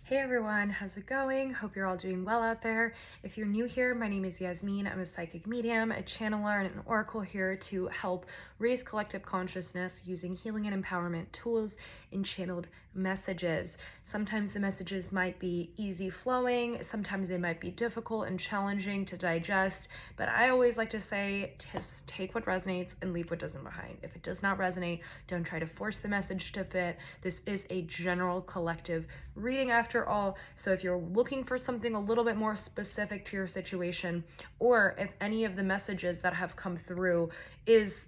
Hey everyone, how's it going? Hope you're all doing well out there. If you're new here, my name is Yasmin. I'm a psychic medium, a channeler, and an oracle here to help raise collective consciousness using healing and empowerment tools and channeled messages. Sometimes the messages might be easy flowing, sometimes they might be difficult and challenging to digest, but I always like to say, just take what resonates and leave what doesn't behind. If it does not resonate, don't try to force the message to fit. This is a general collective reading after all, so if you're looking for something a little bit more specific to your situation, or if any of the messages that have come through is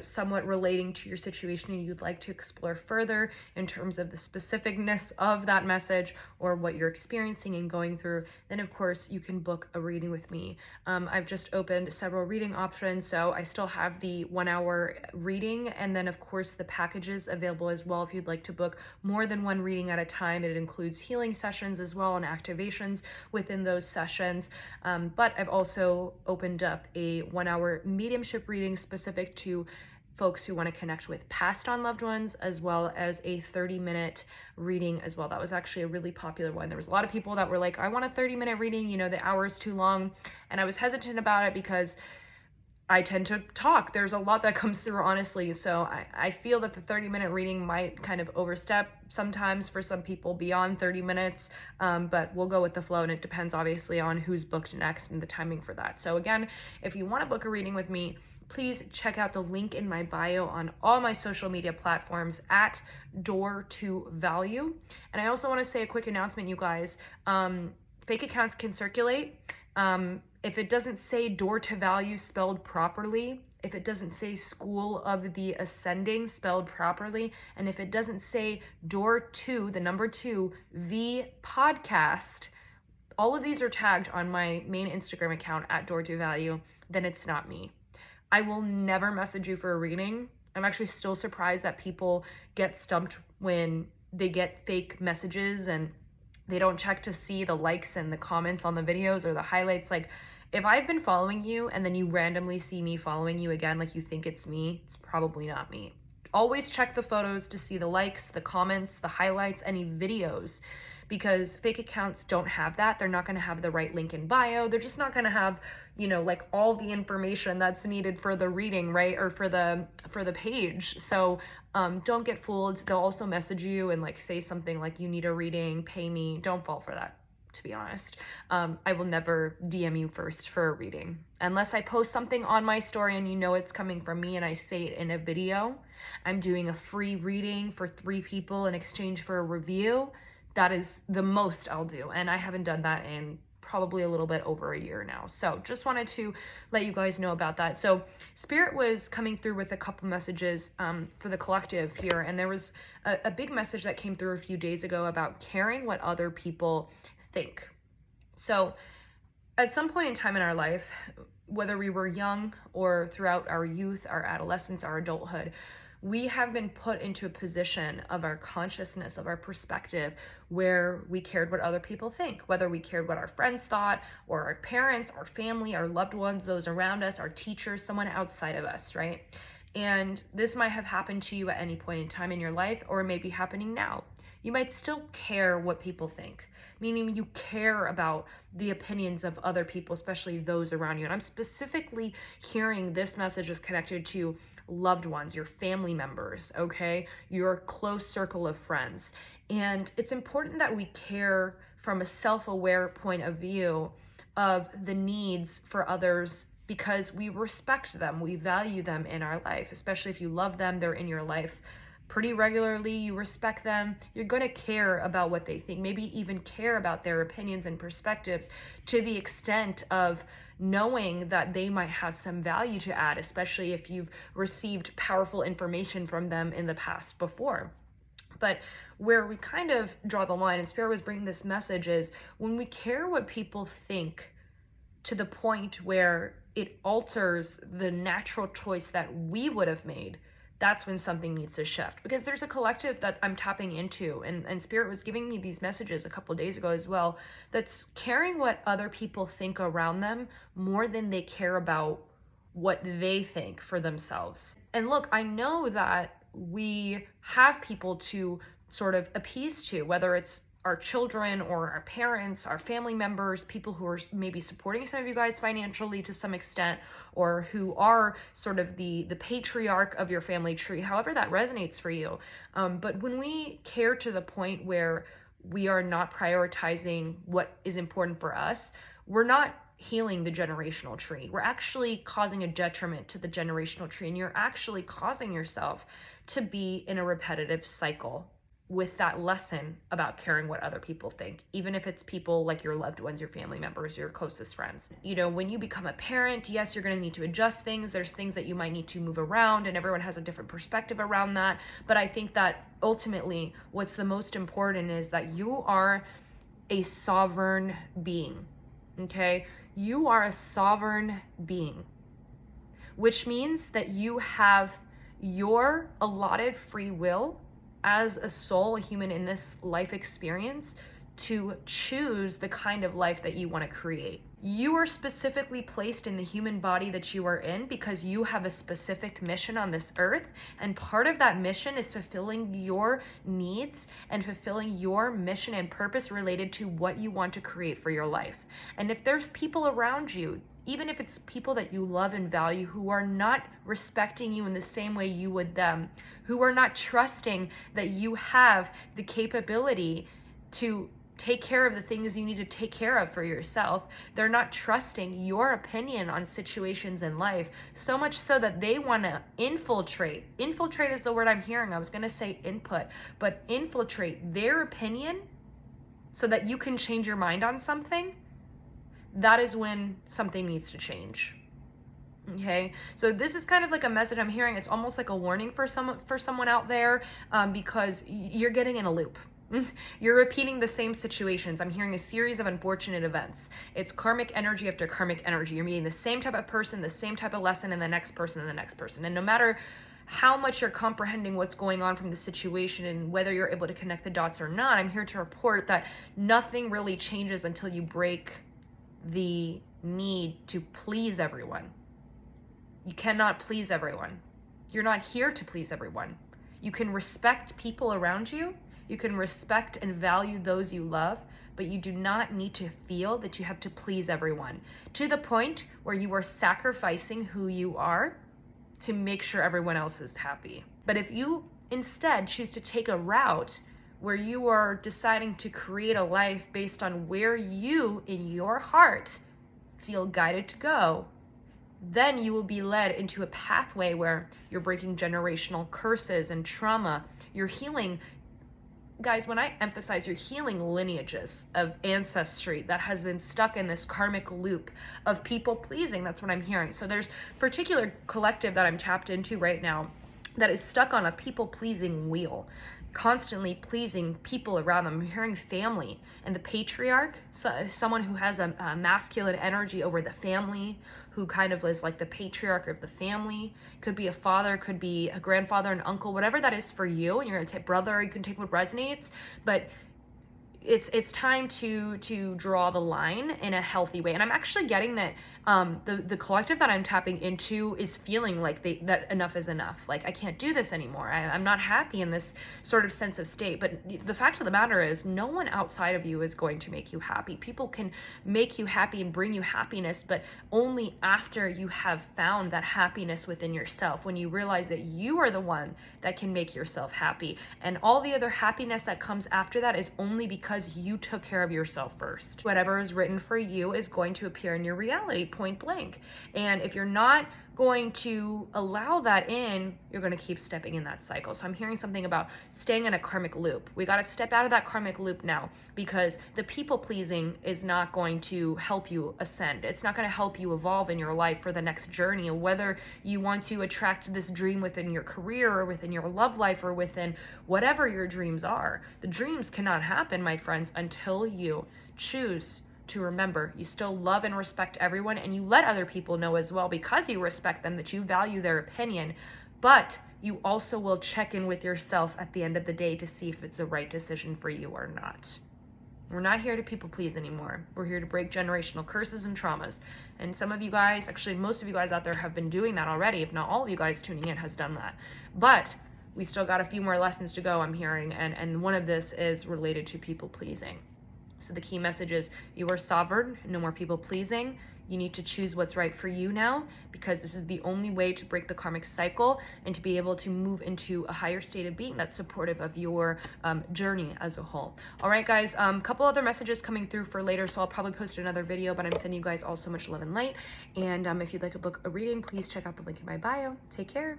somewhat relating to your situation and you'd like to explore further in terms of the specificness of that message or what you're experiencing and going through, then of course you can book a reading with me. I've just opened several reading options, so I still have the 1 hour reading, and then of course the packages available as well if you'd like to book more than one reading at a time. It includes healing sessions as well and activations within those sessions. But I've also opened up a 1 hour mediumship reading specific to folks who want to connect with passed on loved ones, as well as a 30-minute reading as well. That was actually a really popular one. There was a lot of people that were like, I want a 30-minute reading, the hour is too long. And I was hesitant about it because I tend to talk. There's a lot that comes through, honestly. So I feel that the 30-minute reading might kind of overstep sometimes for some people beyond 30 minutes, but we'll go with the flow, and it depends obviously on who's booked next and the timing for that. So again, if you want to book a reading with me, please check out the link in my bio on all my social media platforms at Door to Value. And I also want to say a quick announcement, you guys. Fake accounts can circulate. If it doesn't say Door to Value spelled properly, if it doesn't say School of the Ascending spelled properly, and if it doesn't say Door to, the number 2, the podcast, all of these are tagged on my main Instagram account at Door to Value, then it's not me. I will never message you for a reading. I'm actually still surprised that people get stumped when they get fake messages and they don't check to see the likes and the comments on the videos or the highlights. Like, if I've been following you and then you randomly see me following you again, like you think it's me, it's probably not me. Always check the photos to see the likes, the comments, the highlights, any videos, because fake accounts don't have that. They're not going to have the right link in bio. They're just not going to have, like all the information that's needed for the reading, right? Or for the page. So don't get fooled. They'll also message you and like say something like, you need a reading, pay me. Don't fall for that, to be honest. I will never DM you first for a reading. Unless I post something on my story and it's coming from me and I say it in a video. I'm doing a free reading for 3 people in exchange for a review. That is the most I'll do. And I haven't done that in probably a little bit over a year now. So just wanted to let you guys know about that. So Spirit was coming through with a couple messages for the collective here. And there was a big message that came through a few days ago about caring what other people think. So at some point in time in our life, whether we were young or throughout our youth, our adolescence, our adulthood, we have been put into a position of our consciousness, of our perspective, where we cared what other people think, whether we cared what our friends thought, or our parents, our family, our loved ones, those around us, our teachers, someone outside of us, right? And this might have happened to you at any point in time in your life, or it may be happening now. You might still care what people think, meaning you care about the opinions of other people, especially those around you. And I'm specifically hearing this message is connected to loved ones, your family members, okay? Your close circle of friends. And it's important that we care from a self-aware point of view of the needs for others, because we respect them, we value them in our life, especially if you love them, they're in your life pretty regularly, you respect them, you're going to care about what they think, maybe even care about their opinions and perspectives to the extent of knowing that they might have some value to add, especially if you've received powerful information from them in the past before. But where we kind of draw the line, and Spirit was bringing this message, is when we care what people think to the point where it alters the natural choice that we would have made, that's when something needs to shift. Because there's a collective that I'm tapping into, and Spirit was giving me these messages a couple of days ago as well, that's caring what other people think around them more than they care about what they think for themselves. And look, I know that we have people to sort of appease to, whether it's our children or our parents, our family members, people who are maybe supporting some of you guys financially to some extent, or who are sort of the patriarch of your family tree, however that resonates for you. But when we care to the point where we are not prioritizing what is important for us, we're not healing the generational tree. We're actually causing a detriment to the generational tree, and you're actually causing yourself to be in a repetitive cycle with that lesson about caring what other people think, even if it's people like your loved ones, your family members, your closest friends. You know, when you become a parent, yes, you're going to need to adjust things. There's things that you might need to move around, and everyone has a different perspective around that. But I think that ultimately what's the most important is that you are a sovereign being, okay? You are a sovereign being, which means that you have your allotted free will as a soul, a human in this life experience, to choose the kind of life that you want to create. You are specifically placed in the human body that you are in because you have a specific mission on this earth, and part of that mission is fulfilling your needs and fulfilling your mission and purpose related to what you want to create for your life. And if there's people around you, even if it's people that you love and value, who are not respecting you in the same way you would them, who are not trusting that you have the capability to take care of the things you need to take care of for yourself, they're not trusting your opinion on situations in life, so much so that they want to infiltrate is the word I'm hearing. I was going to say input, but infiltrate their opinion so that you can change your mind on something. That is when something needs to change. Okay, so this is kind of like a message I'm hearing. It's almost like a warning for someone out there, because you're getting in a loop. You're repeating the same situations. I'm hearing a series of unfortunate events. It's karmic energy after karmic energy. You're meeting the same type of person, the same type of lesson, and the next person, and the next person. And no matter how much you're comprehending what's going on from the situation and whether you're able to connect the dots or not, I'm here to report that nothing really changes until you break the need to please everyone. You cannot please everyone. You're not here to please everyone. You can respect people around you. You can respect and value those you love, but you do not need to feel that you have to please everyone to the point where you are sacrificing who you are to make sure everyone else is happy. But if you instead choose to take a route where you are deciding to create a life based on where you, in your heart, feel guided to go, then you will be led into a pathway where you're breaking generational curses and trauma. You're healing, guys, when I emphasize you're healing lineages of ancestry that has been stuck in this karmic loop of people pleasing. That's what I'm hearing. So there's a particular collective that I'm tapped into right now that is stuck on a people pleasing wheel, constantly pleasing people around them. I'm hearing family and the patriarch, someone who has a masculine energy over the family, who kind of is like the patriarch of the family. Could be a father, could be a grandfather, an uncle, whatever that is for you. And you're gonna take brother, you can take what resonates, but it's time to draw the line in a healthy way. And I'm actually getting that the collective that I'm tapping into is feeling like that enough is enough. Like, I can't do this anymore. I'm not happy in this sort of sense of state. But the fact of the matter is, no one outside of you is going to make you happy. People can make you happy and bring you happiness, but only after you have found that happiness within yourself, when you realize that you are the one that can make yourself happy. And all the other happiness that comes after that is only because you took care of yourself first. Whatever is written for you is going to appear in your reality, point blank. And if you're not going to allow that in, you're going to keep stepping in that cycle. So I'm hearing something about staying in a karmic loop. We got to step out of that karmic loop now, because the people pleasing is not going to help you ascend. It's not going to help you evolve in your life for the next journey, of whether you want to attract this dream within your career or within your love life or within whatever your dreams are. The dreams cannot happen, my friends, until you choose to remember you still love and respect everyone, and you let other people know as well, because you respect them, that you value their opinion. But you also will check in with yourself at the end of the day to see if it's a right decision for you or not. We're not here to people please anymore. We're here to break generational curses and traumas. And some of you guys, actually most of you guys out there, have been doing that already. If not all of you guys tuning in has done that. But we still got a few more lessons to go, I'm hearing, and one of this is related to people pleasing. So the key message is you are sovereign, no more people pleasing. You need to choose what's right for you now, because this is the only way to break the karmic cycle and to be able to move into a higher state of being that's supportive of your journey as a whole. All right, guys, couple other messages coming through for later, so I'll probably post another video, but I'm sending you guys all so much love and light. And if you'd like to book a reading, please check out the link in my bio. Take care.